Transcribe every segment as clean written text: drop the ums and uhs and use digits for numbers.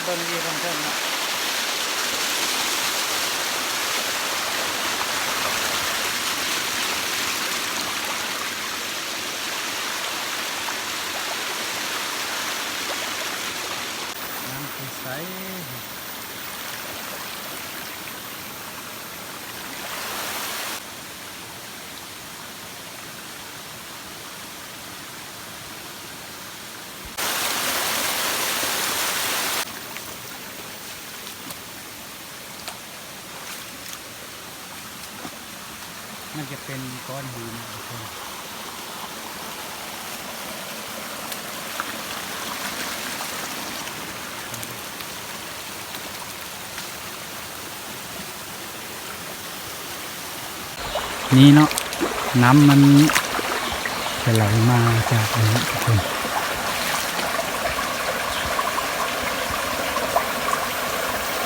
เบิ่งดีเพิ่นเนาะน้ำใสมันจะเป็นก้อนหินนี่เนาะน้ำมันจะไหลมาจากนี้ทุกคน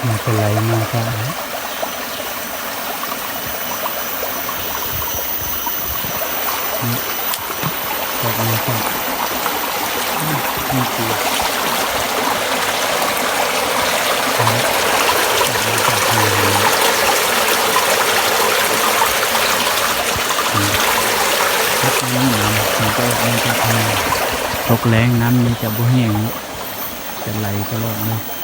มันจะไหลมาจากนี้จากนี้ก็มีตัวน้ำมันก็มันจะตกแรงน้ำมันจะบ่แห้งจะไหลตลอดเลย